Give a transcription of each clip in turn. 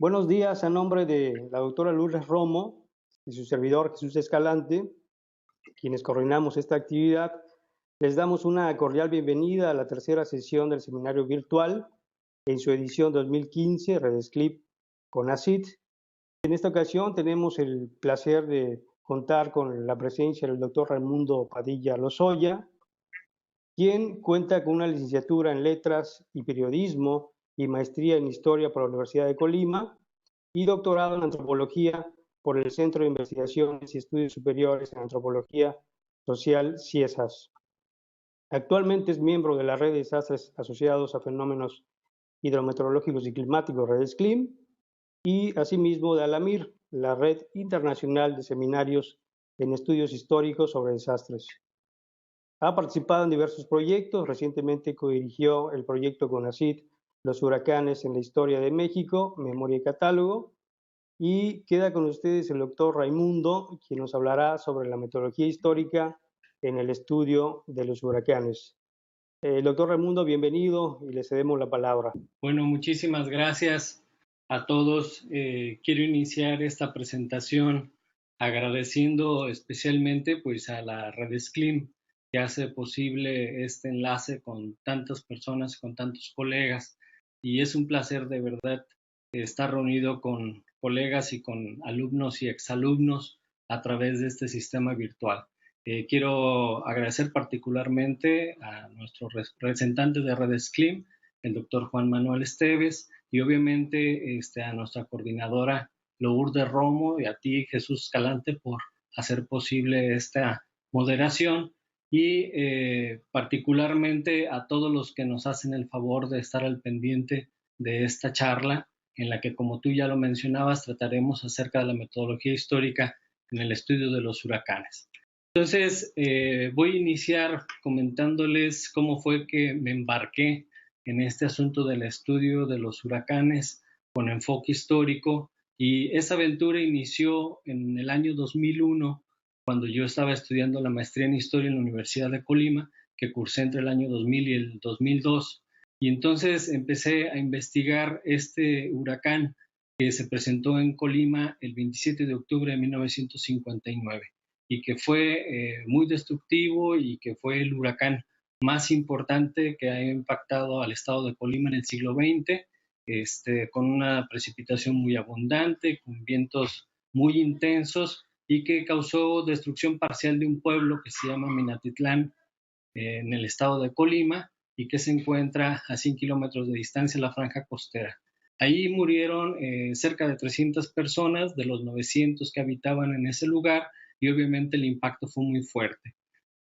Buenos días, a nombre de la doctora Lourdes Romo y su servidor Jesús Escalante, quienes coordinamos esta actividad, les damos una cordial bienvenida a la tercera sesión del seminario virtual en su edición 2015, RedSclip con ACID. En esta ocasión tenemos el placer de contar con la presencia del doctor Raimundo Padilla Lozoya, quien cuenta con una licenciatura en Letras y Periodismo y maestría en Historia por la Universidad de Colima y doctorado en Antropología por el Centro de Investigaciones y Estudios Superiores en Antropología Social, CIESAS. Actualmente es miembro de la Red de Desastres Asociados a Fenómenos Hidrometeorológicos y Climáticos, RedSclim, y asimismo de ALAMIR, la Red Internacional de Seminarios en Estudios Históricos sobre Desastres. Ha participado en diversos proyectos. Recientemente codirigió el proyecto CONACYT Los huracanes en la historia de México, Memoria y Catálogo. Y queda con ustedes el doctor Raimundo, quien nos hablará sobre la metodología histórica en el estudio de los huracanes. Doctor Raimundo, bienvenido y le cedemos la palabra. Bueno, muchísimas gracias a todos. Quiero iniciar esta presentación agradeciendo especialmente pues, a la RedSclim que hace posible este enlace con tantas personas, con tantos colegas. Y es un placer de verdad estar reunido con colegas y con alumnos y exalumnos a través de este sistema virtual. Quiero agradecer particularmente a nuestro representante de RedSclim, el doctor Juan Manuel Esteves, y obviamente a nuestra coordinadora Lourdes Romo y a ti, Jesús Escalante, por hacer posible esta moderación y particularmente a todos los que nos hacen el favor de estar al pendiente de esta charla en la que, como tú ya lo mencionabas, trataremos acerca de la metodología histórica en el estudio de los huracanes. Entonces, voy a iniciar comentándoles cómo fue que me embarqué en este asunto del estudio de los huracanes con enfoque histórico, y esa aventura inició en el año 2001, cuando yo estaba estudiando la maestría en Historia en la Universidad de Colima, que cursé entre el año 2000 y el 2002, y entonces empecé a investigar este huracán que se presentó en Colima el 27 de octubre de 1959 y que fue muy destructivo y que fue el huracán más importante que ha impactado al estado de Colima en el siglo XX, con una precipitación muy abundante, con vientos muy intensos y que causó destrucción parcial de un pueblo que se llama Minatitlán, en el estado de Colima, y que se encuentra a 100 kilómetros de distancia en la franja costera. Ahí murieron cerca de 300 personas de los 900 que habitaban en ese lugar, y obviamente el impacto fue muy fuerte.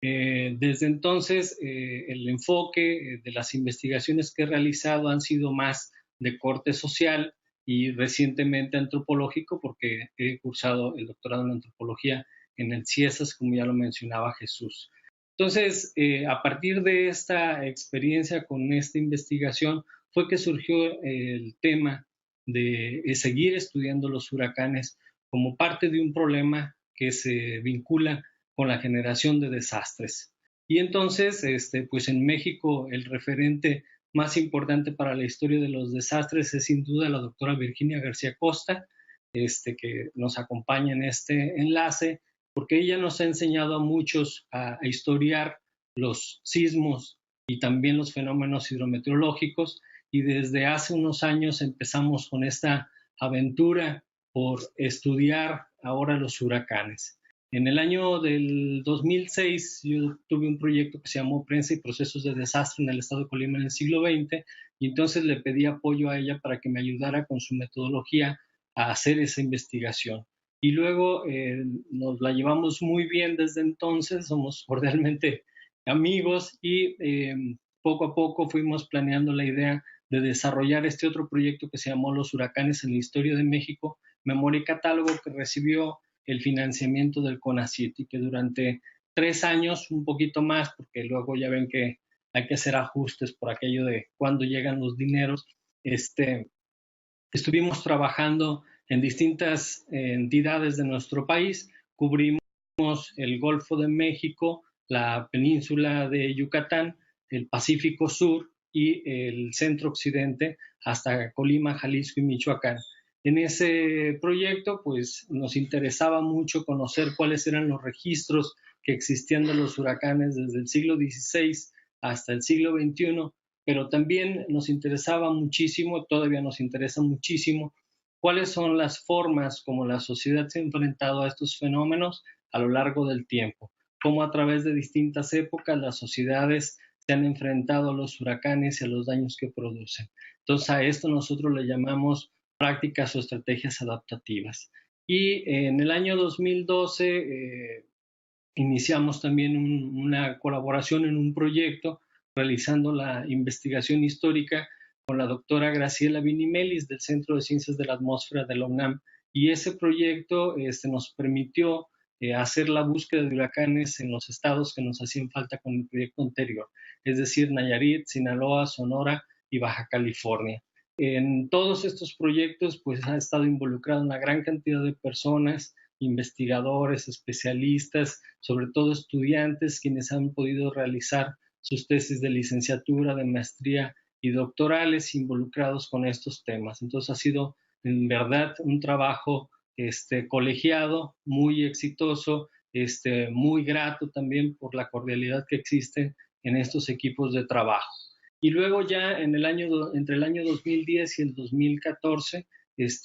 Desde entonces, el enfoque de las investigaciones que he realizado han sido más de corte social y recientemente antropológico, porque he cursado el doctorado en antropología en el CIESAS, como ya lo mencionaba Jesús. Entonces, a partir de esta experiencia con esta investigación, fue que surgió el tema de seguir estudiando los huracanes como parte de un problema que se vincula con la generación de desastres. Y entonces, pues en México el referente más importante para la historia de los desastres es sin duda la doctora Virginia García Costa, que nos acompaña en este enlace, porque ella nos ha enseñado a muchos a historiar los sismos y también los fenómenos hidrometeorológicos, y desde hace unos años empezamos con esta aventura por estudiar ahora los huracanes. En el año del 2006 yo tuve un proyecto que se llamó Prensa y Procesos de Desastre en el estado de Colima en el siglo XX, y entonces le pedí apoyo a ella para que me ayudara con su metodología a hacer esa investigación. Y luego nos la llevamos muy bien desde entonces, somos cordialmente amigos, y poco a poco fuimos planeando la idea de desarrollar este otro proyecto que se llamó Los huracanes en la historia de México, Memoria y Catálogo, que recibió el financiamiento del CONACYT y que durante 3 años, un poquito más, porque luego ya ven que hay que hacer ajustes por aquello de cuándo llegan los dineros, estuvimos trabajando en distintas entidades de nuestro país. Cubrimos el Golfo de México, la península de Yucatán, el Pacífico Sur y el centro occidente hasta Colima, Jalisco y Michoacán. En ese proyecto, pues nos interesaba mucho conocer cuáles eran los registros que existían de los huracanes desde el siglo XVI hasta el siglo XXI, pero también nos interesaba muchísimo, todavía nos interesa muchísimo, cuáles son las formas como la sociedad se ha enfrentado a estos fenómenos a lo largo del tiempo, cómo a través de distintas épocas las sociedades se han enfrentado a los huracanes y a los daños que producen. Entonces a esto nosotros le llamamos prácticas o estrategias adaptativas. Y en el año 2012 iniciamos también una colaboración en un proyecto realizando la investigación histórica con la doctora Graciela Vinimelis del Centro de Ciencias de la Atmósfera de la UNAM. Y ese proyecto nos permitió hacer la búsqueda de huracanes en los estados que nos hacían falta con el proyecto anterior, es decir, Nayarit, Sinaloa, Sonora y Baja California. En todos estos proyectos pues ha estado involucrada una gran cantidad de personas, investigadores, especialistas, sobre todo estudiantes quienes han podido realizar sus tesis de licenciatura, de maestría y doctorales involucrados con estos temas. Entonces ha sido en verdad un trabajo colegiado, muy exitoso, muy grato también por la cordialidad que existe en estos equipos de trabajo. Y luego ya entre el año 2010 y el 2014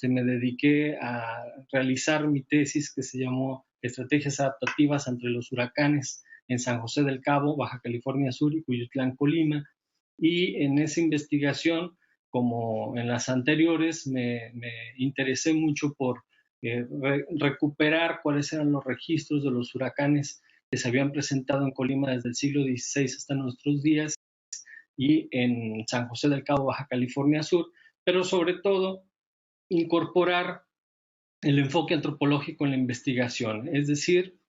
me dediqué a realizar mi tesis que se llamó Estrategias adaptativas ante los huracanes en San José del Cabo, Baja California Sur y Cuyutlán, Colima. Y en esa investigación, como en las anteriores, me interesé mucho por recuperar cuáles eran los registros de los huracanes que se habían presentado en Colima desde el siglo XVI hasta nuestros días y en San José del Cabo, Baja California Sur, pero sobre todo incorporar el enfoque antropológico en la investigación, es decir,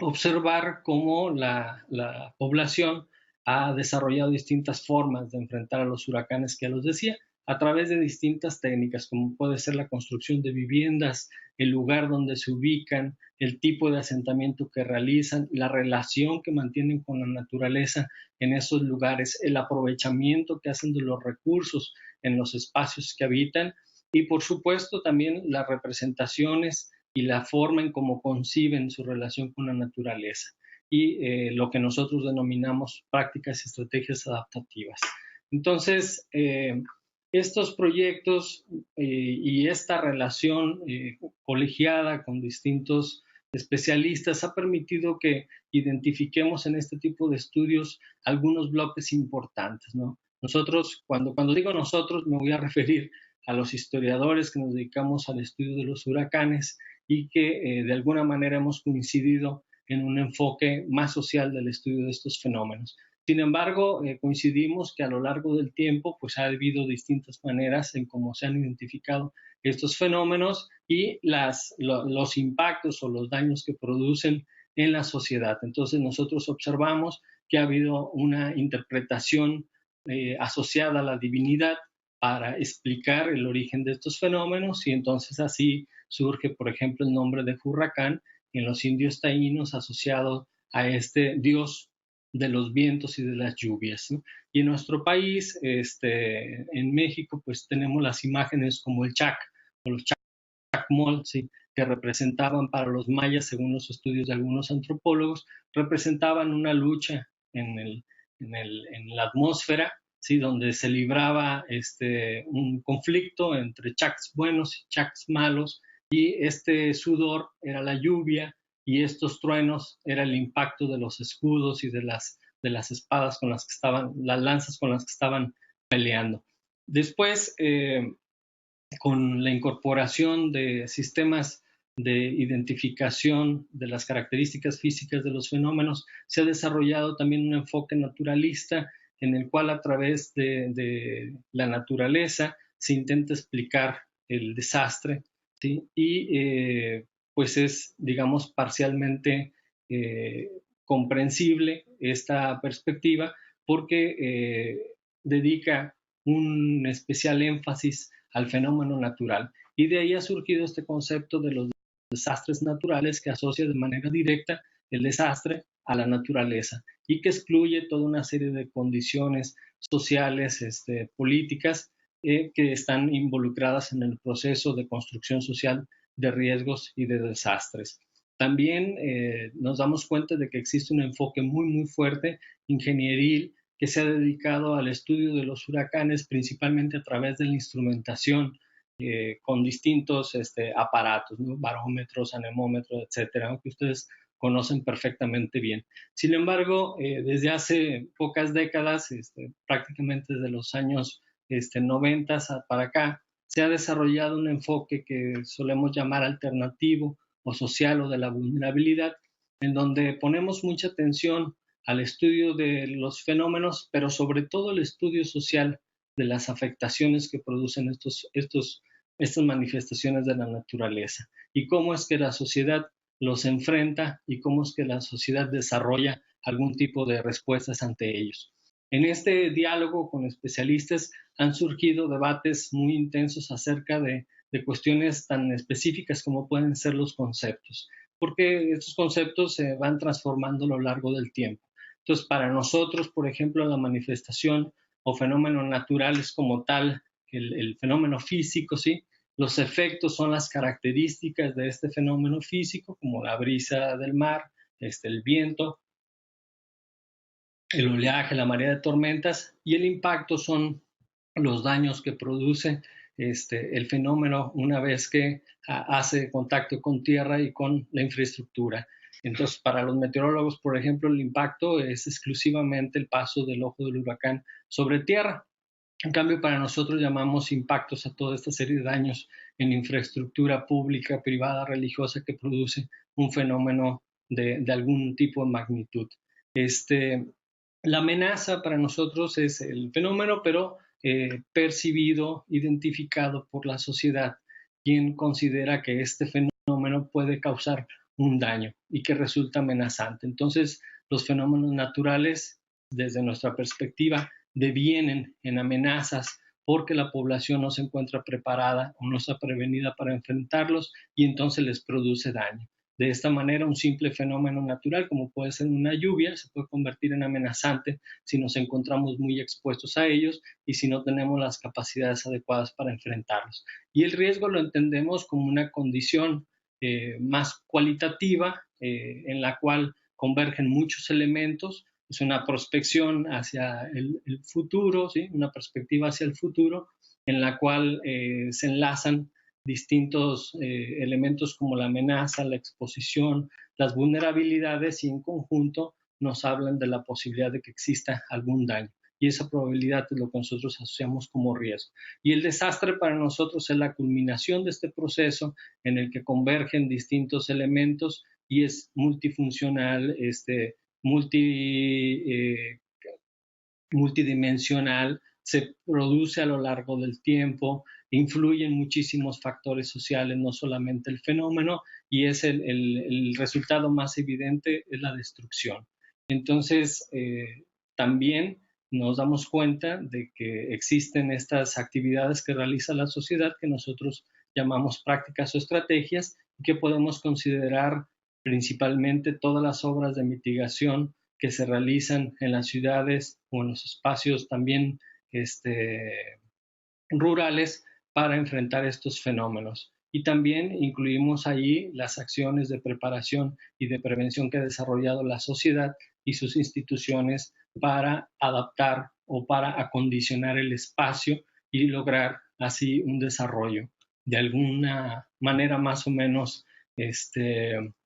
observar cómo la población ha desarrollado distintas formas de enfrentar a los huracanes que ya los decía, a través de distintas técnicas, como puede ser la construcción de viviendas, el lugar donde se ubican, el tipo de asentamiento que realizan, la relación que mantienen con la naturaleza en esos lugares, el aprovechamiento que hacen de los recursos en los espacios que habitan y, por supuesto, también las representaciones y la forma en cómo conciben su relación con la naturaleza y lo que nosotros denominamos prácticas y estrategias adaptativas. Entonces, estos proyectos y esta relación colegiada con distintos especialistas ha permitido que identifiquemos en este tipo de estudios algunos bloques importantes, ¿no? Nosotros, cuando digo nosotros, me voy a referir a los historiadores que nos dedicamos al estudio de los huracanes y que de alguna manera hemos coincidido en un enfoque más social del estudio de estos fenómenos. Sin embargo, coincidimos que a lo largo del tiempo pues ha habido distintas maneras en cómo se han identificado estos fenómenos y los impactos o los daños que producen en la sociedad. Entonces nosotros observamos que ha habido una interpretación asociada a la divinidad para explicar el origen de estos fenómenos y entonces así surge, por ejemplo, el nombre de Hurracán en los indios taínos asociado a este dios de los vientos y de las lluvias, ¿no? Y en nuestro país, en México, pues tenemos las imágenes como el Chac o los Chacmol, ¿sí? Que representaban para los mayas, según los estudios de algunos antropólogos, representaban una lucha en la atmósfera, ¿sí? Donde se libraba un conflicto entre chacs buenos y chacs malos, y este sudor era la lluvia y estos truenos era el impacto de los escudos y de las espadas con las que estaban, las lanzas con las que estaban peleando. Después, con la incorporación de sistemas de identificación de las características físicas de los fenómenos, se ha desarrollado también un enfoque naturalista en el cual a través de la naturaleza se intenta explicar el desastre, ¿sí? Y pues es, digamos, parcialmente comprensible esta perspectiva porque dedica un especial énfasis al fenómeno natural. Y de ahí ha surgido este concepto de los desastres naturales que asocia de manera directa el desastre a la naturaleza y que excluye toda una serie de condiciones sociales, políticas que están involucradas en el proceso de construcción social de riesgos y de desastres. También nos damos cuenta de que existe un enfoque muy fuerte ingenieril que se ha dedicado al estudio de los huracanes, principalmente a través de la instrumentación con distintos aparatos, ¿no? Barómetros, anemómetros, etcétera, que ustedes conocen perfectamente bien. Sin embargo, desde hace pocas décadas, prácticamente desde los años 90 para acá, se ha desarrollado un enfoque que solemos llamar alternativo o social o de la vulnerabilidad, en donde ponemos mucha atención al estudio de los fenómenos, pero sobre todo el estudio social de las afectaciones que producen estas manifestaciones de la naturaleza y cómo es que la sociedad los enfrenta y cómo es que la sociedad desarrolla algún tipo de respuestas ante ellos. En este diálogo con especialistas han surgido debates muy intensos acerca de cuestiones tan específicas como pueden ser los conceptos, porque estos conceptos se van transformando a lo largo del tiempo. Entonces, para nosotros, por ejemplo, la manifestación o fenómeno natural es como tal el fenómeno físico, ¿sí? Los efectos son las características de este fenómeno físico, como la brisa del mar, el viento, el oleaje, la marea de tormentas, y el impacto son los daños que produce el fenómeno una vez que hace contacto con tierra y con la infraestructura. Entonces, para los meteorólogos, por ejemplo, el impacto es exclusivamente el paso del ojo del huracán sobre tierra. En cambio, para nosotros llamamos impactos a toda esta serie de daños en infraestructura pública, privada, religiosa que produce un fenómeno de algún tipo de magnitud. La amenaza para nosotros es el fenómeno, pero percibido, identificado por la sociedad, quien considera que este fenómeno puede causar un daño y que resulta amenazante. Entonces, los fenómenos naturales, desde nuestra perspectiva, devienen en amenazas porque la población no se encuentra preparada o no está prevenida para enfrentarlos y entonces les produce daño. De esta manera, un simple fenómeno natural, como puede ser una lluvia, se puede convertir en amenazante si nos encontramos muy expuestos a ellos y si no tenemos las capacidades adecuadas para enfrentarlos. Y el riesgo lo entendemos como una condición más cualitativa en la cual convergen muchos elementos. Es una prospección hacia el futuro, ¿sí? Una perspectiva hacia el futuro en la cual se enlazan distintos elementos como la amenaza, la exposición, las vulnerabilidades y en conjunto nos hablan de la posibilidad de que exista algún daño. Y esa probabilidad es lo que nosotros asociamos como riesgo. Y el desastre para nosotros es la culminación de este proceso en el que convergen distintos elementos y es multifuncional, multidimensional, se produce a lo largo del tiempo, influyen muchísimos factores sociales, no solamente el fenómeno, y es el resultado más evidente es la destrucción. Entonces, también nos damos cuenta de que existen estas actividades que realiza la sociedad que nosotros llamamos prácticas o estrategias y que podemos considerar principalmente todas las obras de mitigación que se realizan en las ciudades o en los espacios también rurales para enfrentar estos fenómenos. Y también incluimos allí las acciones de preparación y de prevención que ha desarrollado la sociedad y sus instituciones para adaptar o para acondicionar el espacio y lograr así un desarrollo de alguna manera más o menos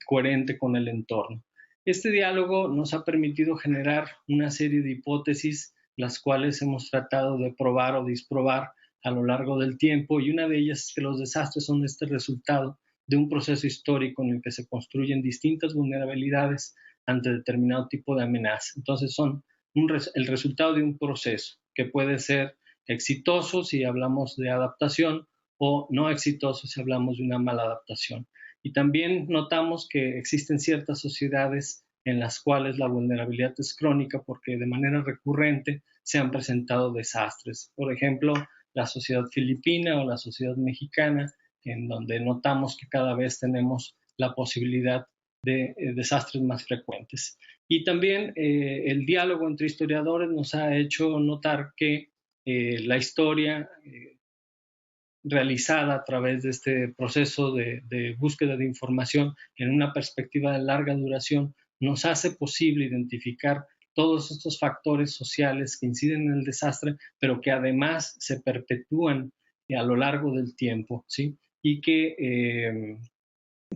coherente con el entorno. Este diálogo nos ha permitido generar una serie de hipótesis, las cuales hemos tratado de probar o disprobar a lo largo del tiempo, y una de ellas es que los desastres son este resultado de un proceso histórico en el que se construyen distintas vulnerabilidades ante determinado tipo de amenaza. Entonces son el resultado de un proceso que puede ser exitoso si hablamos de adaptación o no exitoso si hablamos de una mala adaptación. Y también notamos que existen ciertas sociedades en las cuales la vulnerabilidad es crónica porque de manera recurrente se han presentado desastres. Por ejemplo, la sociedad filipina o la sociedad mexicana, en donde notamos que cada vez tenemos la posibilidad de desastres más frecuentes. Y también el diálogo entre historiadores nos ha hecho notar que la historia realizada a través de este proceso de búsqueda de información en una perspectiva de larga duración nos hace posible identificar todos estos factores sociales que inciden en el desastre, pero que además se perpetúan a lo largo del tiempo, ¿sí? Y que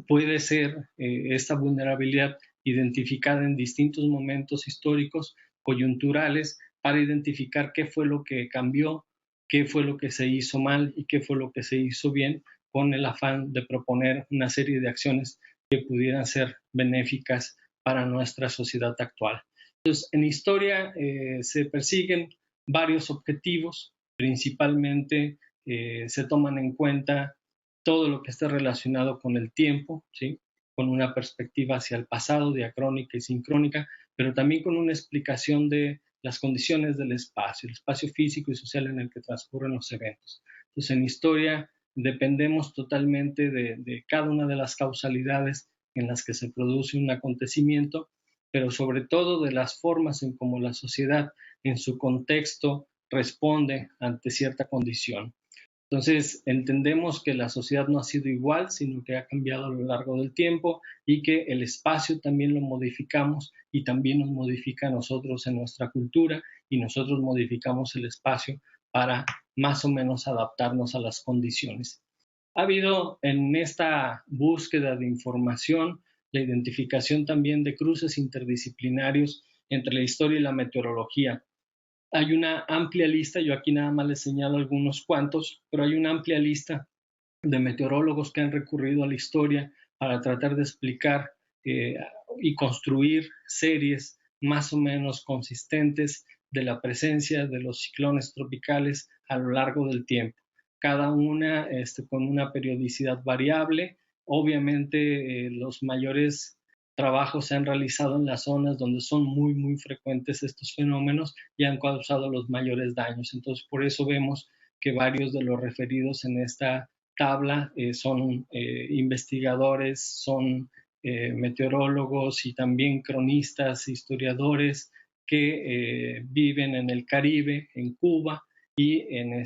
puede ser esta vulnerabilidad identificada en distintos momentos históricos, coyunturales, para identificar qué fue lo que cambió, qué fue lo que se hizo mal y qué fue lo que se hizo bien, con el afán de proponer una serie de acciones que pudieran ser benéficas para nuestra sociedad actual. Entonces, en historia se persiguen varios objetivos, principalmente se toman en cuenta todo lo que esté relacionado con el tiempo, ¿sí? Con una perspectiva hacia el pasado, diacrónica y sincrónica, pero también con una explicación de las condiciones del espacio, el espacio físico y social en el que transcurren los eventos. Entonces, en historia dependemos totalmente de cada una de las causalidades en las que se produce un acontecimiento, pero sobre todo de las formas en cómo la sociedad en su contexto responde ante cierta condición. Entonces, entendemos que la sociedad no ha sido igual, sino que ha cambiado a lo largo del tiempo y que el espacio también lo modificamos y también nos modifica a nosotros en nuestra cultura y nosotros modificamos el espacio para más o menos adaptarnos a las condiciones. Ha habido en esta búsqueda de información la identificación también de cruces interdisciplinarios entre la historia y la meteorología. Hay una amplia lista, yo aquí nada más les señalo algunos cuantos, pero hay una amplia lista de meteorólogos que han recurrido a la historia para tratar de explicar y construir series más o menos consistentes de la presencia de los ciclones tropicales a lo largo del tiempo. Cada una con una periodicidad variable. Obviamente los mayores trabajos se han realizado en las zonas donde son muy frecuentes estos fenómenos y han causado los mayores daños. Entonces, por eso vemos que varios de los referidos en esta tabla son investigadores, son meteorólogos y también cronistas, historiadores que viven en el Caribe, en Cuba y en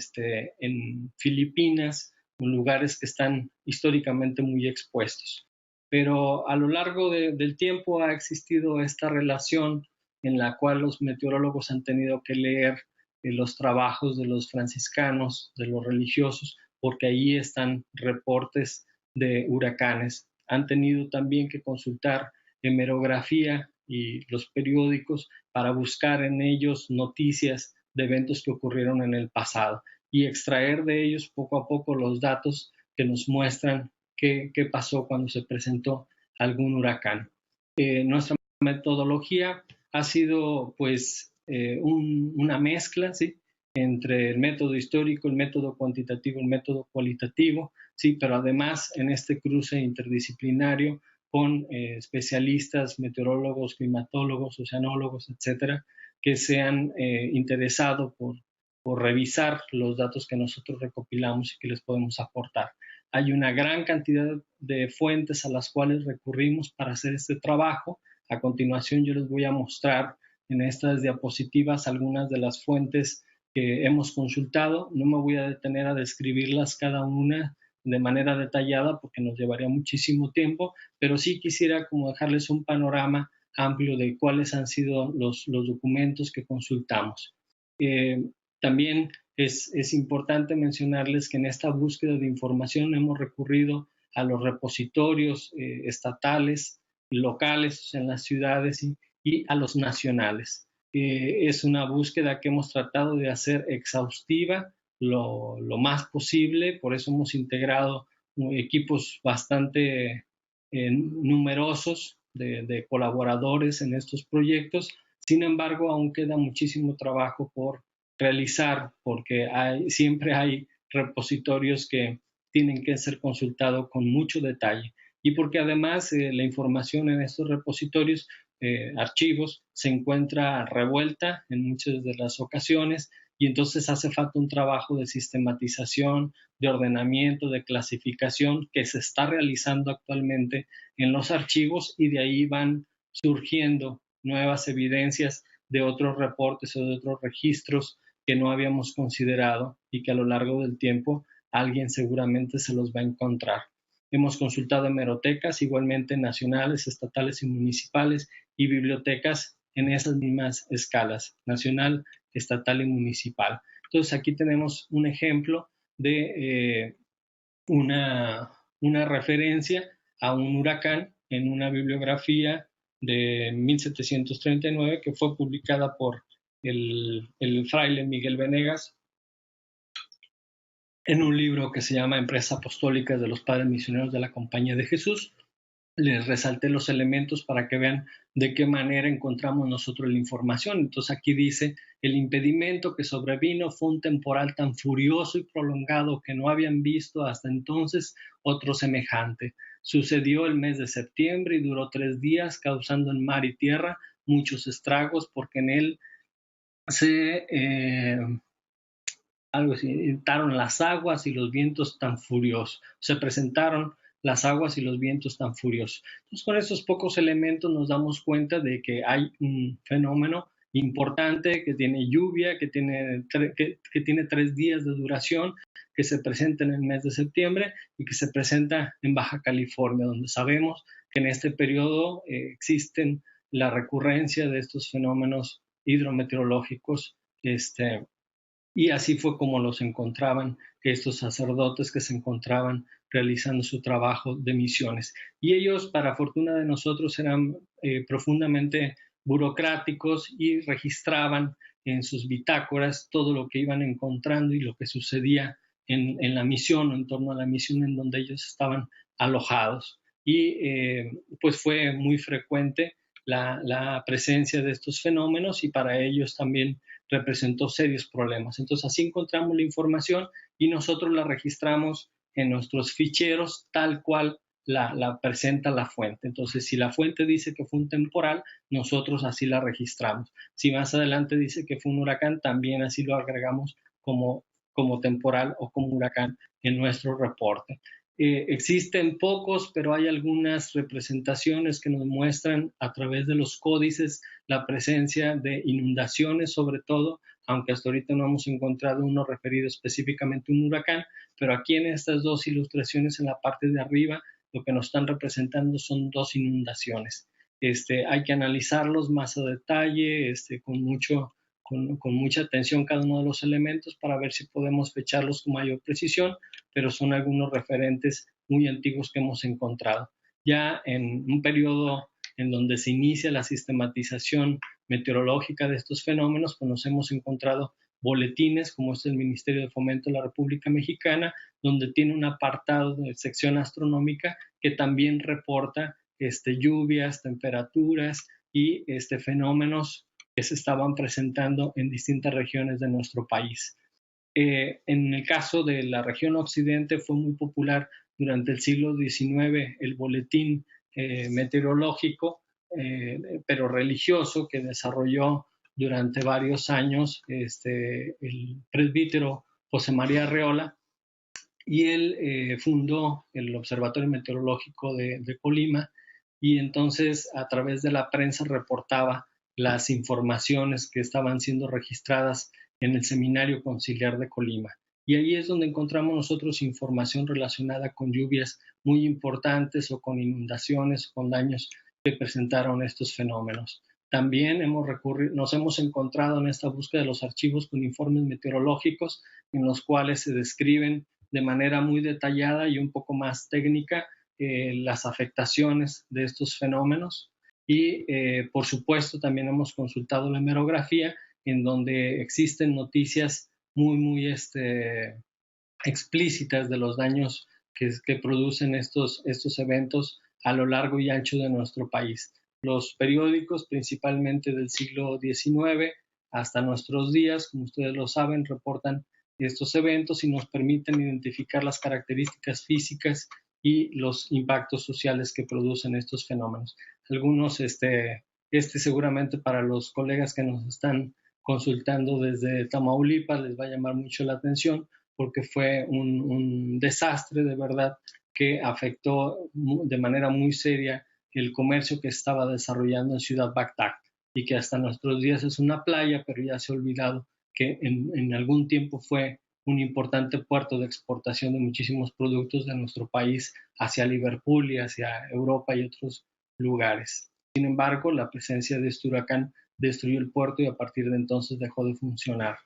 Filipinas, en lugares que están históricamente muy expuestos. Pero a lo largo del tiempo ha existido esta relación en la cual los meteorólogos han tenido que leer los trabajos de los franciscanos, de los religiosos, porque ahí están reportes de huracanes. Han tenido también que consultar hemerografía y los periódicos para buscar en ellos noticias de eventos que ocurrieron en el pasado y extraer de ellos poco a poco los datos que nos muestran qué pasó cuando se presentó algún huracán. Nuestra metodología ha sido pues una mezcla, ¿sí? Entre el método histórico, el método cuantitativo, el método cualitativo, sí, pero además en este cruce interdisciplinario con especialistas, meteorólogos, climatólogos, oceanólogos, etcétera, que se han interesado por revisar los datos que nosotros recopilamos y que les podemos aportar. Hay una gran cantidad de fuentes a las cuales recurrimos para hacer este trabajo. A continuación yo les voy a mostrar en estas diapositivas algunas de las fuentes que hemos consultado. No me voy a detener a describirlas cada una de manera detallada porque nos llevaría muchísimo tiempo, pero sí quisiera como dejarles un panorama amplio de cuáles han sido los documentos que consultamos. También es importante mencionarles que en esta búsqueda de información hemos recurrido a los repositorios estatales, locales en las ciudades y a los nacionales. Es una búsqueda que hemos tratado de hacer exhaustiva lo más posible, por eso hemos integrado equipos bastante numerosos de colaboradores en estos proyectos. Sin embargo, aún queda muchísimo trabajo por realizar porque siempre hay repositorios que tienen que ser consultados con mucho detalle y porque además la información en estos repositorios, archivos, se encuentra revuelta en muchas de las ocasiones y entonces hace falta un trabajo de sistematización, de ordenamiento, de clasificación que se está realizando actualmente en los archivos y de ahí van surgiendo nuevas evidencias de otros reportes o de otros registros que no habíamos considerado y que a lo largo del tiempo alguien seguramente se los va a encontrar. Hemos consultado hemerotecas, igualmente nacionales, estatales y municipales, y bibliotecas en esas mismas escalas, nacional, estatal y municipal. Entonces aquí tenemos un ejemplo de una referencia a un huracán en una bibliografía de 1739 que fue publicada por el fraile Miguel Venegas en un libro que se llama Empresas Apostólicas de los Padres Misioneros de la Compañía de Jesús. Les resalté los elementos para que vean de qué manera encontramos nosotros la información. Entonces aquí dice, el impedimento que sobrevino fue un temporal tan furioso y prolongado que no habían visto hasta entonces otro semejante. Sucedió el mes de septiembre y duró 3 días, causando en mar y tierra muchos estragos, porque en él se irritaron las aguas y los vientos tan furiosos. Se presentaron las aguas y los vientos tan furiosos. Entonces, con estos pocos elementos nos damos cuenta de que hay un fenómeno importante que tiene lluvia, que tiene 3 días de duración, que se presenta en el mes de septiembre y que se presenta en Baja California, donde sabemos que en este periodo existen la recurrencia de estos fenómenos hidrometeorológicos, y así fue como los encontraban estos sacerdotes que se encontraban realizando su trabajo de misiones. Y ellos, para fortuna de nosotros, eran profundamente burocráticos y registraban en sus bitácoras todo lo que iban encontrando y lo que sucedía en la misión o en torno a la misión en donde ellos estaban alojados. Y pues fue muy frecuente la presencia de estos fenómenos y para ellos también representó serios problemas. Entonces así encontramos la información y nosotros la registramos en nuestros ficheros tal cual la presenta la fuente. Entonces si la fuente dice que fue un temporal, nosotros así la registramos. Si más adelante dice que fue un huracán, también así lo agregamos como temporal o como huracán en nuestro reporte. Existen pocos, pero hay algunas representaciones que nos muestran a través de los códices la presencia de inundaciones, sobre todo, aunque hasta ahorita no hemos encontrado uno referido específicamente a un huracán, pero aquí en estas 2 ilustraciones en la parte de arriba, lo que nos están representando son 2 inundaciones. Hay que analizarlos más a detalle, con mucha atención cada uno de los elementos para ver si podemos fecharlos con mayor precisión, pero son algunos referentes muy antiguos que hemos encontrado. Ya en un periodo en donde se inicia la sistematización meteorológica de estos fenómenos, pues nos hemos encontrado boletines, como es el Ministerio de Fomento de la República Mexicana, donde tiene un apartado de sección astronómica que también reporta lluvias, temperaturas y fenómenos que se estaban presentando en distintas regiones de nuestro país. En el caso de la región occidente fue muy popular durante el siglo XIX el boletín meteorológico, pero religioso, que desarrolló durante varios años el presbítero José María Arreola, y él fundó el Observatorio Meteorológico de Colima, y entonces a través de la prensa reportaba las informaciones que estaban siendo registradas en el Seminario Conciliar de Colima. Y ahí es donde encontramos nosotros información relacionada con lluvias muy importantes o con inundaciones, con daños que presentaron estos fenómenos. También nos hemos encontrado en esta búsqueda de los archivos con informes meteorológicos en los cuales se describen de manera muy detallada y un poco más técnica las afectaciones de estos fenómenos. Y por supuesto también hemos consultado la hemerografía, en donde existen noticias muy explícitas de los daños que producen estos eventos a lo largo y ancho de nuestro país. Los periódicos, principalmente del siglo XIX hasta nuestros días, como ustedes lo saben, reportan estos eventos y nos permiten identificar las características físicas y los impactos sociales que producen estos fenómenos. Algunos, seguramente para los colegas que nos están consultando desde Tamaulipas les va a llamar mucho la atención porque fue un desastre de verdad que afectó de manera muy seria el comercio que estaba desarrollando en Ciudad Bagdad y que hasta nuestros días es una playa, pero ya se ha olvidado que en algún tiempo fue un importante puerto de exportación de muchísimos productos de nuestro país hacia Liverpool y hacia Europa y otros lugares. Sin embargo, la presencia de este huracán destruyó el puerto y a partir de entonces dejó de funcionar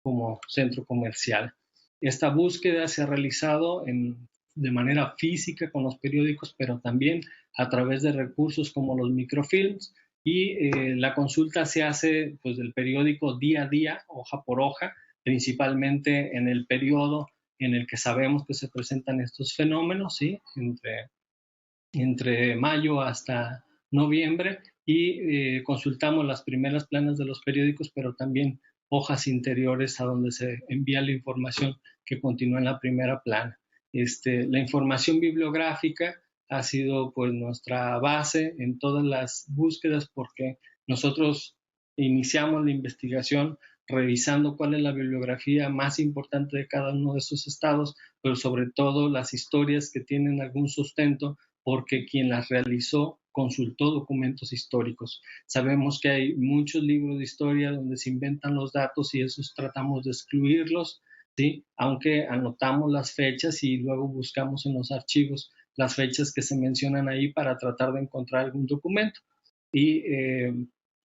como centro comercial. Esta búsqueda se ha realizado de manera física con los periódicos, pero también a través de recursos como los microfilms, y la consulta se hace pues, del periódico día a día, hoja por hoja, principalmente en el periodo en el que sabemos que se presentan estos fenómenos, ¿sí? Entre mayo hasta noviembre, y consultamos las primeras planas de los periódicos, pero también hojas interiores a donde se envía la información que continúa en la primera plana. La información bibliográfica ha sido pues nuestra base en todas las búsquedas, porque nosotros iniciamos la investigación revisando cuál es la bibliografía más importante de cada uno de esos estados, pero sobre todo las historias que tienen algún sustento, porque quien las realizó consultó documentos históricos. Sabemos que hay muchos libros de historia donde se inventan los datos y esos tratamos de excluirlos, ¿sí? Aunque anotamos las fechas y luego buscamos en los archivos las fechas que se mencionan ahí para tratar de encontrar algún documento. Y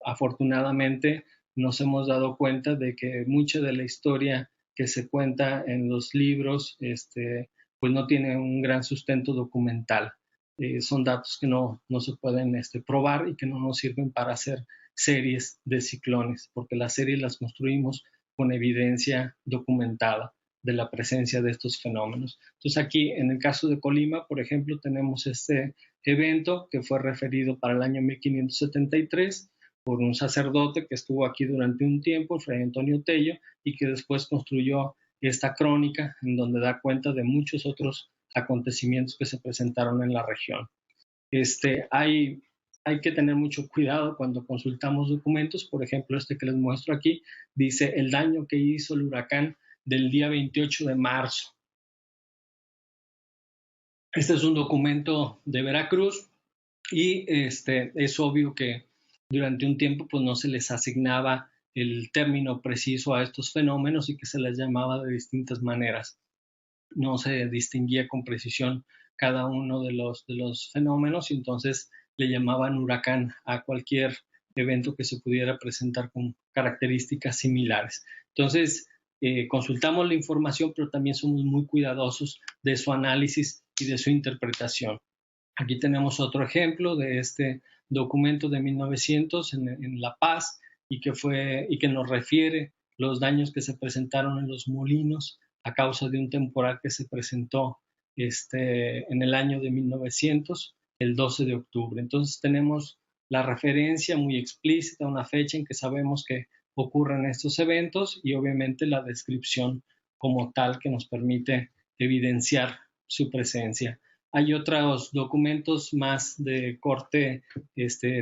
afortunadamente nos hemos dado cuenta de que mucha de la historia que se cuenta en los libros pues no tiene un gran sustento documental. Son datos que no se pueden probar y que no nos sirven para hacer series de ciclones, porque las series las construimos con evidencia documentada de la presencia de estos fenómenos. Entonces aquí, en el caso de Colima, por ejemplo, tenemos este evento que fue referido para el año 1573 por un sacerdote que estuvo aquí durante un tiempo, Fray Antonio Tello, y que después construyó esta crónica en donde da cuenta de muchos otros acontecimientos que se presentaron en la región. Hay que tener mucho cuidado cuando consultamos documentos. Por ejemplo, que les muestro aquí dice el daño que hizo el huracán del día 28 de marzo. Este es un documento de Veracruz y es obvio que durante un tiempo pues, no se les asignaba el término preciso a estos fenómenos y que se les llamaba de distintas maneras. No se distinguía con precisión cada uno de los fenómenos y entonces le llamaban huracán a cualquier evento que se pudiera presentar con características similares. Entonces, consultamos la información, pero también somos muy cuidadosos de su análisis y de su interpretación. Aquí tenemos otro ejemplo de este documento de 1900 en La Paz y que nos refiere los daños que se presentaron en los molinos a causa de un temporal que se presentó en el año de 1900, el 12 de octubre. Entonces tenemos la referencia muy explícita, una fecha en que sabemos que ocurren estos eventos y obviamente la descripción como tal que nos permite evidenciar su presencia. Hay otros documentos más de corte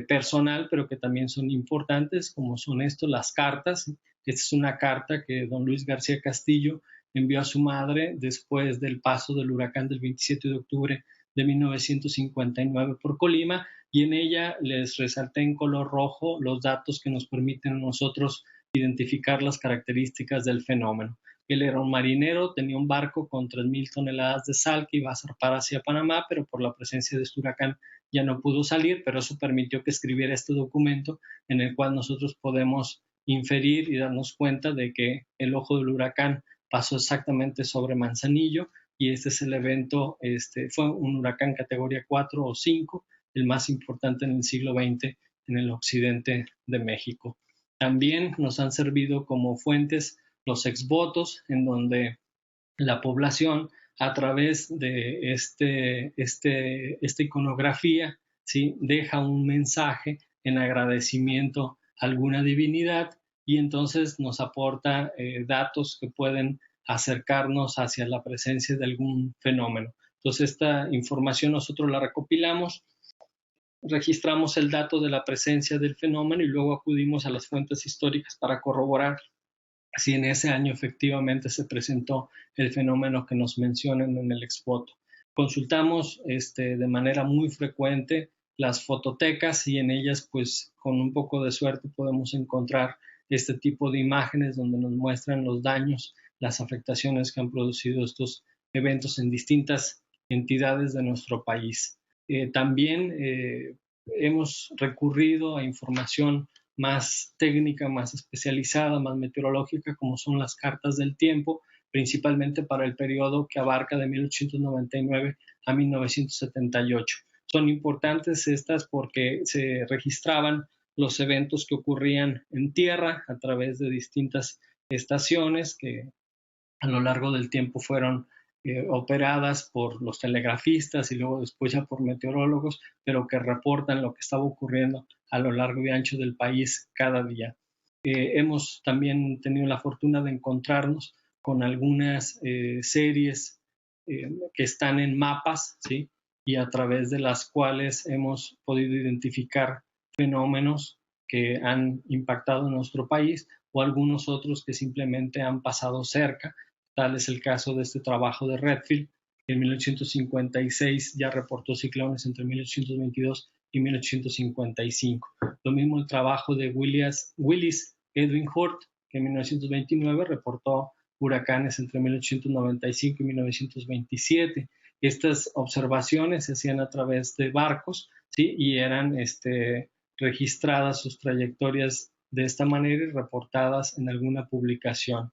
personal, pero que también son importantes, como son las cartas. Esta es una carta que don Luis García Castillo envió a su madre después del paso del huracán del 27 de octubre de 1959 por Colima, y en ella les resalté en color rojo los datos que nos permiten a nosotros identificar las características del fenómeno. Él era un marinero, tenía un barco con 3,000 toneladas de sal que iba a zarpar hacia Panamá, pero por la presencia de este huracán ya no pudo salir, pero eso permitió que escribiera este documento en el cual nosotros podemos inferir y darnos cuenta de que el ojo del huracán pasó exactamente sobre Manzanillo y este es el evento, fue un huracán categoría 4 o 5, el más importante en el siglo XX en el occidente de México. También nos han servido como fuentes los exvotos, en donde la población, a través de esta iconografía, ¿sí? Deja un mensaje en agradecimiento a alguna divinidad y entonces nos aporta datos que pueden acercarnos hacia la presencia de algún fenómeno. Entonces esta información nosotros la recopilamos, registramos el dato de la presencia del fenómeno y luego acudimos a las fuentes históricas para corroborar si en ese año efectivamente se presentó el fenómeno que nos mencionan en el exvoto. Consultamos de manera muy frecuente las fototecas y en ellas, pues con un poco de suerte podemos encontrar este tipo de imágenes donde nos muestran los daños, las afectaciones que han producido estos eventos en distintas entidades de nuestro país. También hemos recurrido a información más técnica, más especializada, más meteorológica, como son las cartas del tiempo, principalmente para el periodo que abarca de 1899 a 1978. Son importantes estas porque se registraban los eventos que ocurrían en tierra a través de distintas estaciones que a lo largo del tiempo fueron operadas por los telegrafistas y luego después ya por meteorólogos, pero que reportan lo que estaba ocurriendo a lo largo y ancho del país cada día. Hemos también tenido la fortuna de encontrarnos con algunas series que están en mapas, ¿sí? Y a través de las cuales hemos podido identificar fenómenos que han impactado en nuestro país o algunos otros que simplemente han pasado cerca. Tal es el caso de este trabajo de Redfield, que en 1856 ya reportó ciclones entre 1822 y 1855. Lo mismo el trabajo de Willis Edwin Hurt, que en 1929 reportó huracanes entre 1895 y 1927. Estas observaciones se hacían a través de barcos, ¿sí? Y eran registradas sus trayectorias de esta manera y reportadas en alguna publicación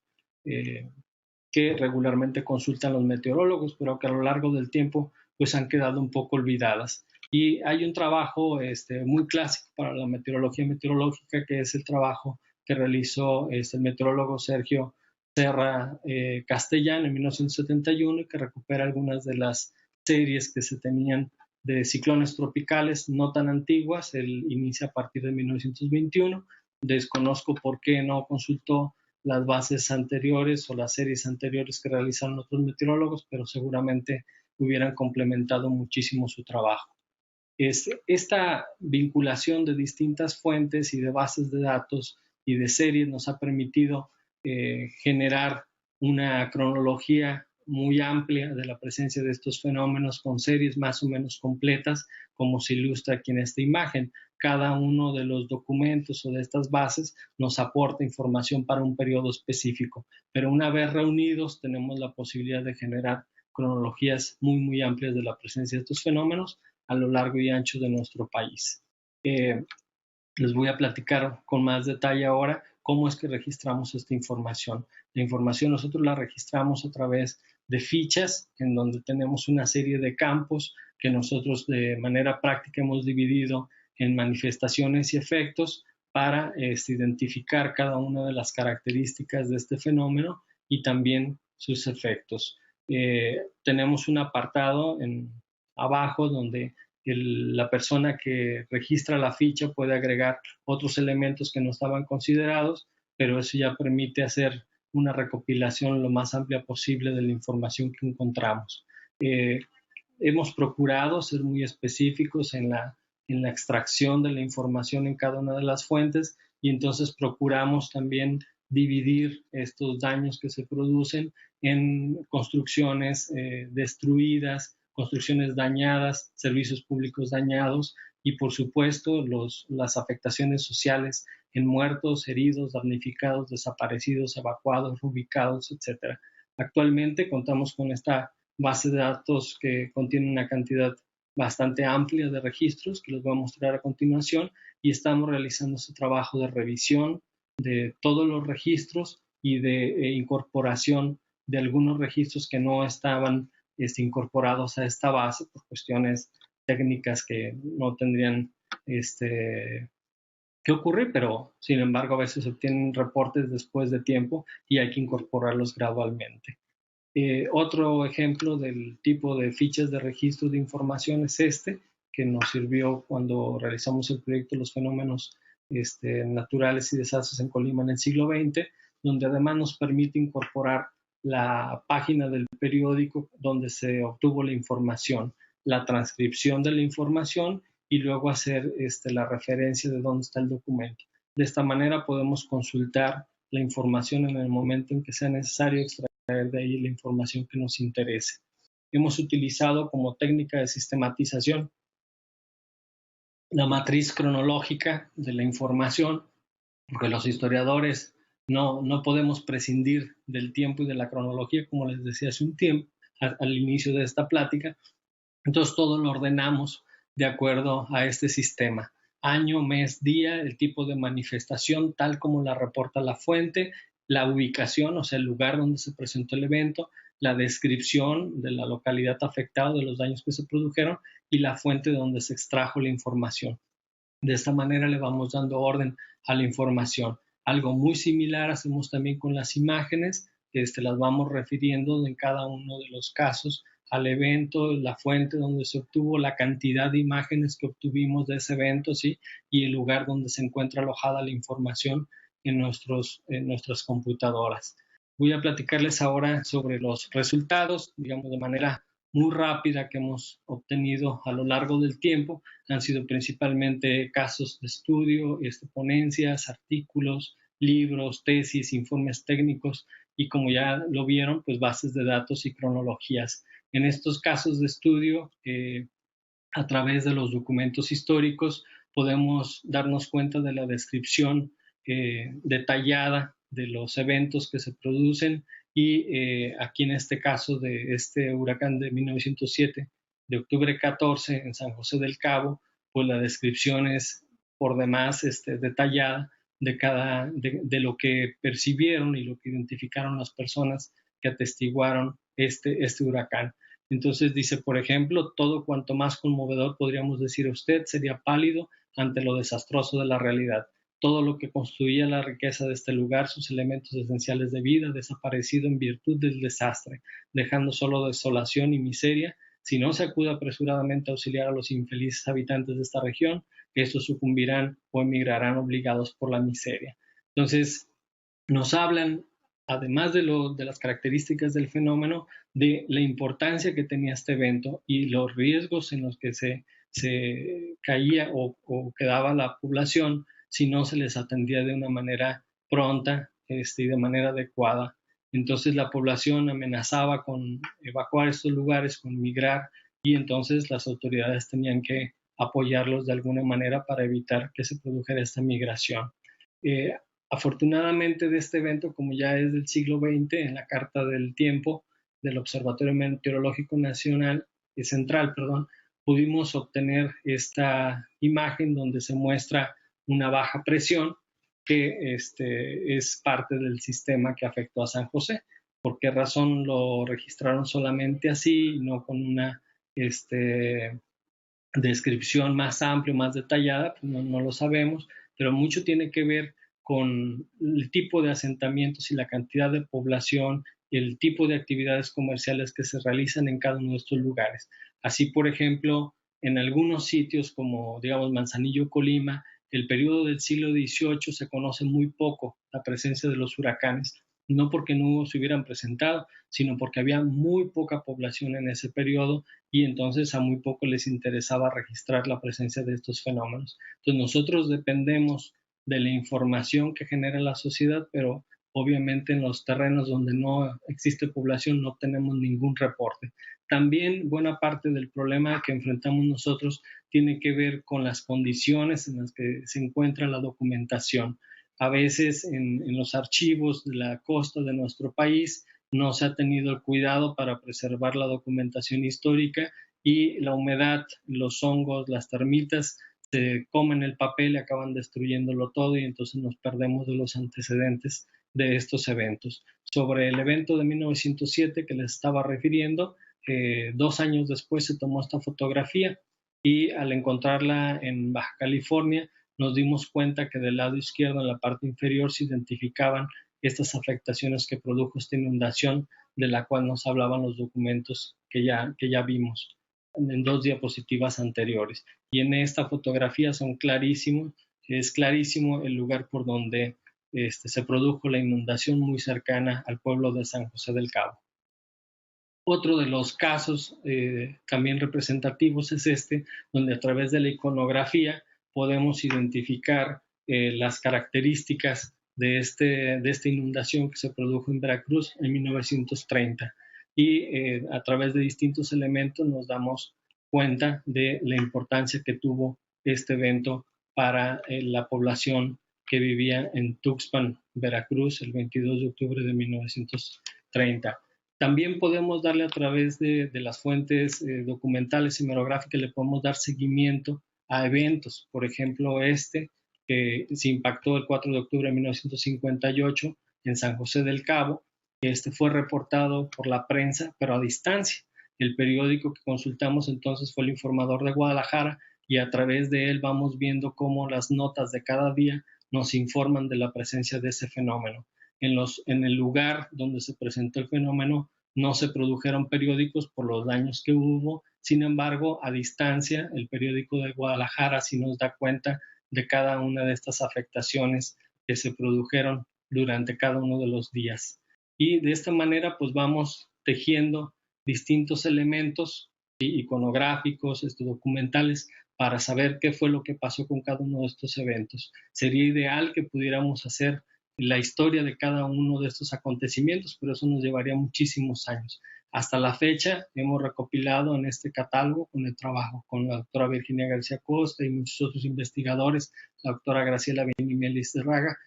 que regularmente consultan los meteorólogos, pero que a lo largo del tiempo pues han quedado un poco olvidadas. Y hay un trabajo muy clásico para la meteorología meteorológica, que es el trabajo que realizó el meteorólogo Sergio Serra Castellán en 1971, que recupera algunas de las series que se tenían de ciclones tropicales no tan antiguas. Él inicia a partir de 1921. Desconozco por qué no consultó las bases anteriores o las series anteriores que realizaron otros meteorólogos, pero seguramente hubieran complementado muchísimo su trabajo. Esta vinculación de distintas fuentes y de bases de datos y de series nos ha permitido generar una cronología muy amplia de la presencia de estos fenómenos con series más o menos completas, como se ilustra aquí en esta imagen. Cada uno de los documentos o de estas bases nos aporta información para un periodo específico, pero una vez reunidos tenemos la posibilidad de generar cronologías muy, muy amplias de la presencia de estos fenómenos a lo largo y ancho de nuestro país. Les voy a platicar con más detalle ahora cómo es que registramos esta información. La información nosotros la registramos a través de fichas en donde tenemos una serie de campos que nosotros de manera práctica hemos dividido en manifestaciones y efectos para identificar cada una de las características de este fenómeno y también sus efectos. Tenemos un apartado abajo donde la persona que registra la ficha puede agregar otros elementos que no estaban considerados, pero eso ya permite hacer una recopilación lo más amplia posible de la información que encontramos. Hemos procurado ser muy específicos en la extracción de la información en cada una de las fuentes y entonces procuramos también dividir estos daños que se producen en construcciones destruidas, construcciones dañadas, servicios públicos dañados y por supuesto las afectaciones sociales en muertos, heridos, damnificados, desaparecidos, evacuados, reubicados, etc. Actualmente contamos con esta base de datos que contiene una cantidad bastante amplia de registros que les voy a mostrar a continuación y estamos realizando este trabajo de revisión de todos los registros y de incorporación de algunos registros que no estaban incorporados a esta base por cuestiones técnicas que no tendrían que ocurrir, pero sin embargo a veces se obtienen reportes después de tiempo y hay que incorporarlos gradualmente. Otro ejemplo del tipo de fichas de registro de información es que nos sirvió cuando realizamos el proyecto Los fenómenos naturales y desastres en Colima en el siglo XX, donde además nos permite incorporar la página del periódico donde se obtuvo la información, la transcripción de la información y luego hacer la referencia de dónde está el documento. De esta manera podemos consultar la información en el momento en que sea necesario extraer de ahí la información que nos interese. Hemos utilizado como técnica de sistematización la matriz cronológica de la información porque los historiadores no podemos prescindir del tiempo y de la cronología, como les decía hace un tiempo, al inicio de esta plática. Entonces todo lo ordenamos de acuerdo a este sistema: año, mes, día, el tipo de manifestación tal como la reporta la fuente, la ubicación, o sea, el lugar donde se presentó el evento, la descripción de la localidad afectada, de los daños que se produjeron, y la fuente donde se extrajo la información. De esta manera le vamos dando orden a la información. Algo muy similar hacemos también con las imágenes, las vamos refiriendo en cada uno de los casos al evento, la fuente donde se obtuvo, la cantidad de imágenes que obtuvimos de ese evento, ¿sí? Y el lugar donde se encuentra alojada la información en nuestras computadoras. Voy a platicarles ahora sobre los resultados, digamos, de manera muy rápida, que hemos obtenido a lo largo del tiempo. Han sido principalmente casos de estudio, ponencias, artículos, libros, tesis, informes técnicos y, como ya lo vieron, pues bases de datos y cronologías. En estos casos de estudio, a través de los documentos históricos, podemos darnos cuenta de la descripción detallada de los eventos que se producen, y aquí en este caso de este huracán de 1907, de octubre 14 en San José del Cabo, pues la descripción es por demás detallada de lo que percibieron y lo que identificaron las personas que atestiguaron este huracán. Entonces dice, por ejemplo, todo cuanto más conmovedor podríamos decir a usted sería pálido ante lo desastroso de la realidad. Todo lo que construía la riqueza de este lugar, sus elementos esenciales de vida, desaparecido en virtud del desastre, dejando solo desolación y miseria. Si no se acude apresuradamente a auxiliar a los infelices habitantes de esta región, estos sucumbirán o emigrarán obligados por la miseria. Entonces, nos hablan, además de las características del fenómeno, de la importancia que tenía este evento y los riesgos en los que se caía o quedaba la población si no se les atendía de una manera pronta y de manera adecuada. Entonces la población amenazaba con evacuar estos lugares, con migrar, y entonces las autoridades tenían que apoyarlos de alguna manera para evitar que se produjera esta migración. Afortunadamente, de este evento, como ya es del siglo XX, en la Carta del Tiempo del Observatorio Meteorológico Nacional, Central, pudimos obtener esta imagen donde se muestra una baja presión que es parte del sistema que afectó a San José. ¿Por qué razón lo registraron solamente así y no con una descripción más amplia, más detallada? Pues no lo sabemos, pero mucho tiene que ver con el tipo de asentamientos y la cantidad de población, el tipo de actividades comerciales que se realizan en cada uno de estos lugares. Así, por ejemplo, en algunos sitios como, digamos, Manzanillo, Colima, el periodo del siglo XVIII se conoce muy poco la presencia de los huracanes, no porque no se hubieran presentado, sino porque había muy poca población en ese periodo, y entonces a muy poco les interesaba registrar la presencia de estos fenómenos. Entonces nosotros dependemos de la información que genera la sociedad, pero obviamente en los terrenos donde no existe población no tenemos ningún reporte. También buena parte del problema que enfrentamos nosotros tiene que ver con las condiciones en las que se encuentra la documentación. A veces en los archivos de la costa de nuestro país no se ha tenido el cuidado para preservar la documentación histórica, y la humedad, los hongos, las termitas se comen el papel y acaban destruyéndolo todo, y entonces nos perdemos de los antecedentes de estos eventos. Sobre el evento de 1907 que les estaba refiriendo, 2 años después se tomó esta fotografía, y al encontrarla en Baja California nos dimos cuenta que del lado izquierdo, en la parte inferior, se identificaban estas afectaciones que produjo esta inundación, de la cual nos hablaban los documentos que ya vimos en 2 diapositivas anteriores. Y en esta fotografía es clarísimo el lugar por donde se produjo la inundación, muy cercana al pueblo de San José del Cabo. Otro de los casos también representativos es donde a través de la iconografía podemos identificar las características de esta inundación que se produjo en Veracruz en 1930. Y a través de distintos elementos nos damos cuenta de la importancia que tuvo este evento para la población que vivía en Tuxpan, Veracruz, el 22 de octubre de 1930. También podemos darle a través de las fuentes documentales y memorográficas, le podemos dar seguimiento a eventos. Por ejemplo, que se impactó el 4 de octubre de 1958 en San José del Cabo. Fue reportado por la prensa, pero a distancia. El periódico que consultamos entonces fue El Informador de Guadalajara, y a través de él vamos viendo cómo las notas de cada día nos informan de la presencia de ese fenómeno. En el lugar donde se presentó el fenómeno no se produjeron periódicos por los daños que hubo. Sin embargo, a distancia, el periódico de Guadalajara sí nos da cuenta de cada una de estas afectaciones que se produjeron durante cada uno de los días. Y de esta manera pues vamos tejiendo distintos elementos iconográficos, documentales, para saber qué fue lo que pasó con cada uno de estos eventos. Sería ideal que pudiéramos hacer la historia de cada uno de estos acontecimientos, pero eso nos llevaría muchísimos años. Hasta la fecha hemos recopilado en este catálogo, con el trabajo con la doctora Virginia García Costa y muchos otros investigadores, la doctora Graciela Benimeli Raga,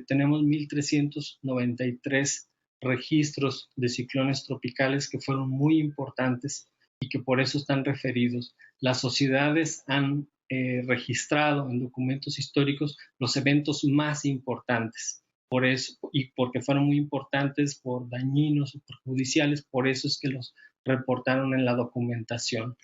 tenemos 1,393 registros de ciclones tropicales que fueron muy importantes y que por eso están referidos. Las sociedades han registrado en documentos históricos los eventos más importantes. Por eso, y porque fueron muy importantes, por dañinos o perjudiciales, por eso es que los reportaron en la documentación.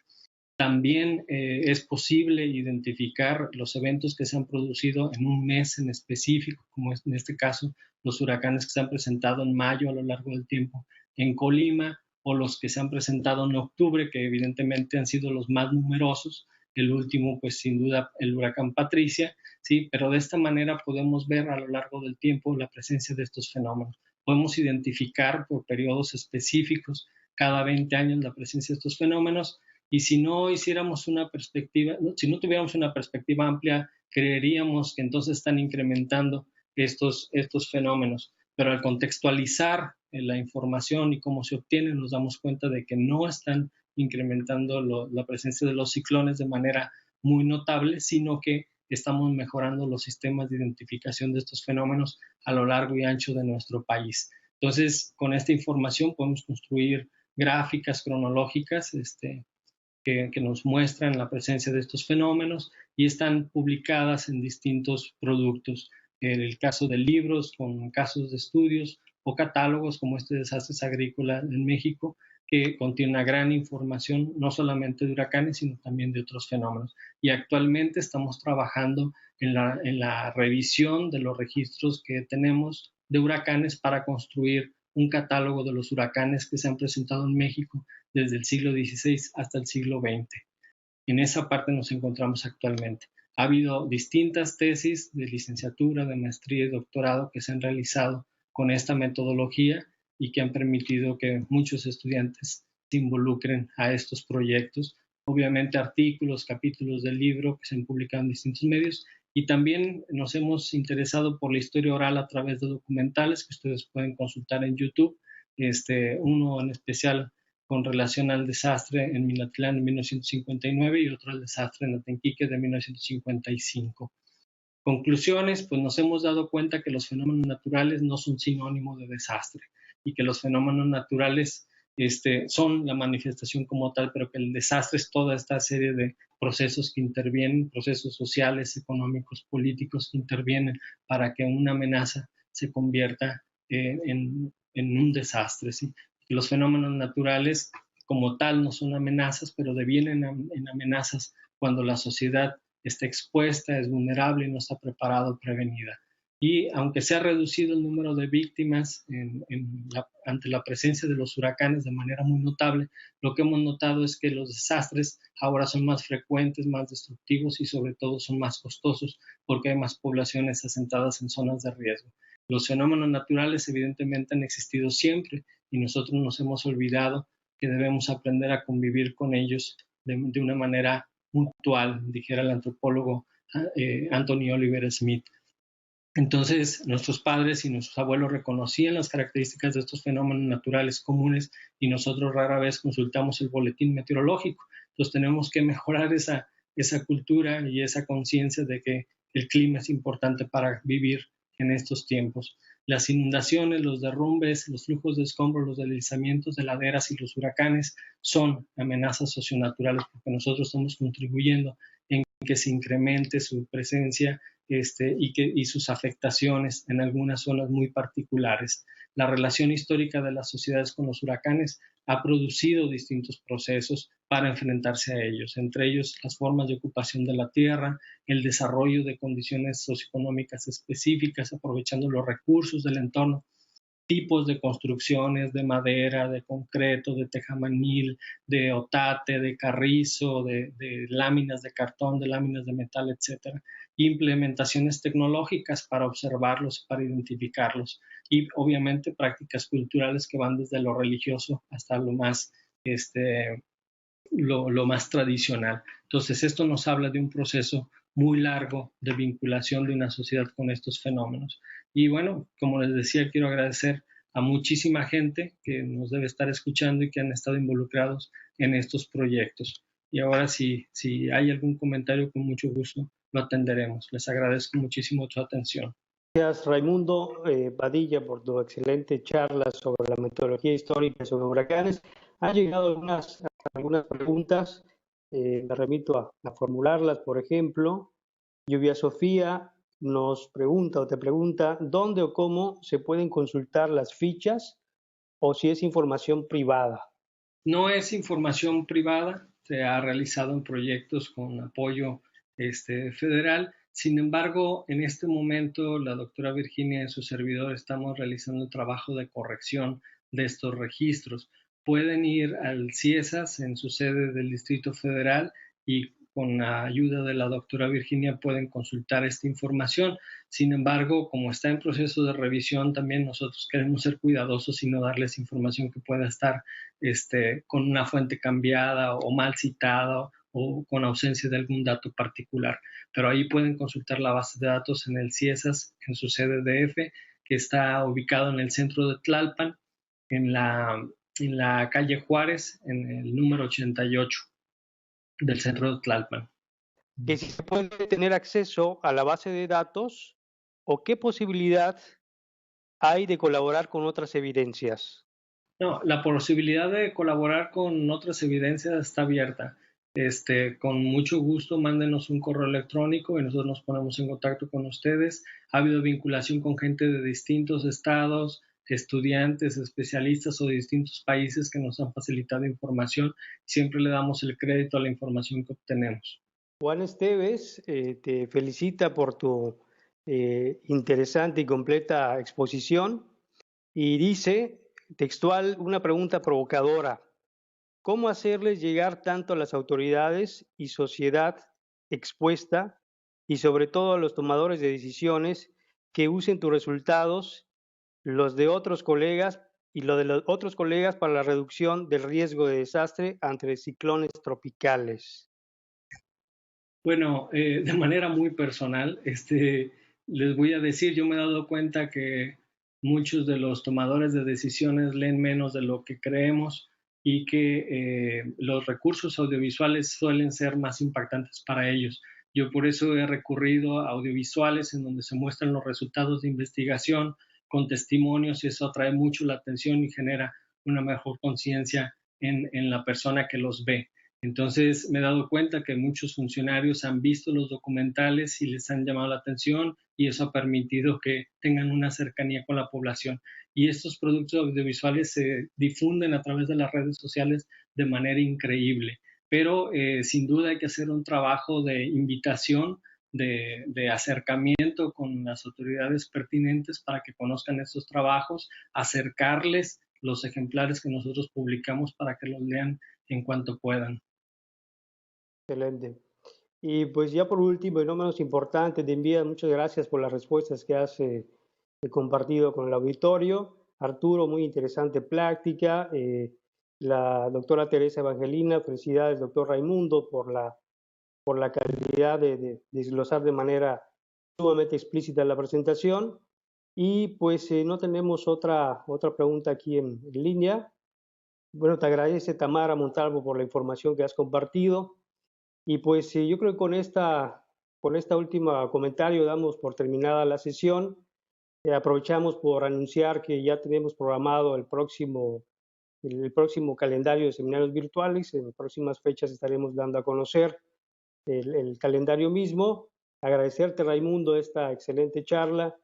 También es posible identificar los eventos que se han producido en un mes en específico, como es en este caso los huracanes que se han presentado en mayo a lo largo del tiempo en Colima, o los que se han presentado en octubre, que evidentemente han sido los más numerosos. El último, pues sin duda, el huracán Patricia, ¿sí? Pero de esta manera podemos ver a lo largo del tiempo la presencia de estos fenómenos. Podemos identificar por periodos específicos, cada 20 años, la presencia de estos fenómenos. Y si no hiciéramos una perspectiva, si no tuviéramos una perspectiva amplia, creeríamos que entonces están incrementando estos fenómenos. Pero al contextualizar la información y cómo se obtiene, nos damos cuenta de que no están incrementando la presencia de los ciclones de manera muy notable, sino que estamos mejorando los sistemas de identificación de estos fenómenos a lo largo y ancho de nuestro país. Entonces, con esta información podemos construir gráficas cronológicas que nos muestran la presencia de estos fenómenos y están publicadas en distintos productos. En el caso de libros con casos de estudios o catálogos como Desastres Agrícolas en México, que contiene una gran información no solamente de huracanes, sino también de otros fenómenos. Y actualmente estamos trabajando en la revisión de los registros que tenemos de huracanes para construir un catálogo de los huracanes que se han presentado en México desde el siglo XVI hasta el siglo XX. En esa parte nos encontramos actualmente. Ha habido distintas tesis de licenciatura, de maestría y doctorado que se han realizado con esta metodología y que han permitido que muchos estudiantes se involucren a estos proyectos. Obviamente artículos, capítulos del libro que se han publicado en distintos medios, y también nos hemos interesado por la historia oral a través de documentales que ustedes pueden consultar en YouTube. Uno en especial con relación al desastre en Minatlán en 1959 y otro al desastre en Atenquique de 1955. Conclusiones, pues nos hemos dado cuenta que los fenómenos naturales no son sinónimo de desastre y que los fenómenos naturales son la manifestación como tal, pero que el desastre es toda esta serie de procesos que intervienen, procesos sociales, económicos, políticos que intervienen para que una amenaza se convierta en un desastre, ¿sí? Los fenómenos naturales como tal no son amenazas, pero devienen en amenazas cuando la sociedad está expuesta, es vulnerable y no está preparada o prevenida. Y aunque se ha reducido el número de víctimas ante la presencia de los huracanes de manera muy notable, lo que hemos notado es que los desastres ahora son más frecuentes, más destructivos y sobre todo son más costosos porque hay más poblaciones asentadas en zonas de riesgo. Los fenómenos naturales evidentemente han existido siempre y nosotros nos hemos olvidado que debemos aprender a convivir con ellos de una manera mutual, dijera el antropólogo Anthony Oliver Smith. Entonces, nuestros padres y nuestros abuelos reconocían las características de estos fenómenos naturales comunes y nosotros rara vez consultamos el boletín meteorológico. Entonces, tenemos que mejorar esa cultura y esa conciencia de que el clima es importante para vivir en estos tiempos. Las inundaciones, los derrumbes, los flujos de escombros, los deslizamientos de laderas y los huracanes son amenazas socionaturales porque nosotros estamos contribuyendo en que se incremente su presencia y sus afectaciones en algunas zonas muy particulares. La relación histórica de las sociedades con los huracanes ha producido distintos procesos para enfrentarse a ellos, entre ellos las formas de ocupación de la tierra, el desarrollo de condiciones socioeconómicas específicas, aprovechando los recursos del entorno, tipos de construcciones de madera, de concreto, de tejamanil, de otate, de carrizo, de láminas de cartón, de láminas de metal, etcétera. Implementaciones tecnológicas para observarlos, para identificarlos y obviamente prácticas culturales que van desde lo religioso hasta lo más lo más tradicional. Entonces, esto nos habla de un proceso muy largo de vinculación de una sociedad con estos fenómenos. Y bueno, como les decía, quiero agradecer a muchísima gente que nos debe estar escuchando y que han estado involucrados en estos proyectos. Y ahora, si hay algún comentario, con mucho gusto lo atenderemos. Les agradezco muchísimo su atención. Gracias, Raimundo Padilla, por tu excelente charla sobre la metodología histórica sobre huracanes. Han llegado algunas preguntas, me remito a formularlas. Por ejemplo, Lluvia Sofía nos pregunta o te pregunta dónde o cómo se pueden consultar las fichas o si es información privada. No es información privada, se ha realizado en proyectos con apoyo federal. Sin embargo, en este momento la doctora Virginia y su servidor estamos realizando un trabajo de corrección de estos registros. Pueden ir al CIESAS en su sede del Distrito Federal y con la ayuda de la doctora Virginia pueden consultar esta información. Sin embargo, como está en proceso de revisión, también nosotros queremos ser cuidadosos y no darles información que pueda estar con una fuente cambiada o mal citada o con ausencia de algún dato particular. Pero ahí pueden consultar la base de datos en el CIESAS, en su sede DF, que está ubicado en el centro de Tlalpan, en la calle Juárez, en el número 88 del centro de Tlalpan. Que si se puede tener acceso a la base de datos o qué posibilidad hay de colaborar con otras evidencias. No, la posibilidad de colaborar con otras evidencias está abierta. Con mucho gusto, mándenos un correo electrónico y nosotros nos ponemos en contacto con ustedes. Ha habido vinculación con gente de distintos estados, estudiantes, especialistas o de distintos países que nos han facilitado información. Siempre le damos el crédito a la información que obtenemos. Juan Esteves te felicita por tu interesante y completa exposición y dice, textual, una pregunta provocadora. ¿Cómo hacerles llegar tanto a las autoridades y sociedad expuesta y sobre todo a los tomadores de decisiones que usen tus resultados, los de otros colegas y lo de los otros colegas para la reducción del riesgo de desastre ante ciclones tropicales? Bueno, de manera muy personal, les voy a decir, yo me he dado cuenta que muchos de los tomadores de decisiones leen menos de lo que creemos y que los recursos audiovisuales suelen ser más impactantes para ellos. Yo por eso he recurrido a audiovisuales en donde se muestran los resultados de investigación con testimonios y eso atrae mucho la atención y genera una mejor conciencia en la persona que los ve. Entonces me he dado cuenta que muchos funcionarios han visto los documentales y les han llamado la atención y eso ha permitido que tengan una cercanía con la población. Y estos productos audiovisuales se difunden a través de las redes sociales de manera increíble. Pero sin duda hay que hacer un trabajo de invitación, de acercamiento con las autoridades pertinentes para que conozcan estos trabajos, acercarles los ejemplares que nosotros publicamos para que los lean en cuanto puedan. Excelente. Y pues ya por último, y no menos importante, te envío muchas gracias por las respuestas que has compartido con el auditorio. Arturo, muy interesante plática. La doctora Teresa Evangelina, felicidades, doctor Raimundo, por la calidad de desglosar de manera sumamente explícita la presentación. Y pues no tenemos otra pregunta aquí en línea. Bueno, te agradece Tamara Montalvo por la información que has compartido. Y pues yo creo que con esta con este último comentario damos por terminada la sesión. Aprovechamos por anunciar que ya tenemos programado el próximo calendario de seminarios virtuales. En próximas fechas estaremos dando a conocer el calendario mismo. Agradecerte, Raimundo, esta excelente charla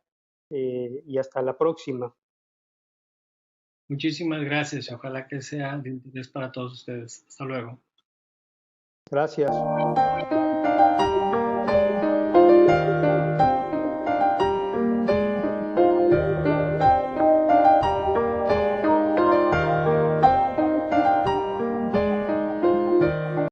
y hasta la próxima. Muchísimas gracias y ojalá que sea de interés para todos ustedes. Hasta luego. Gracias.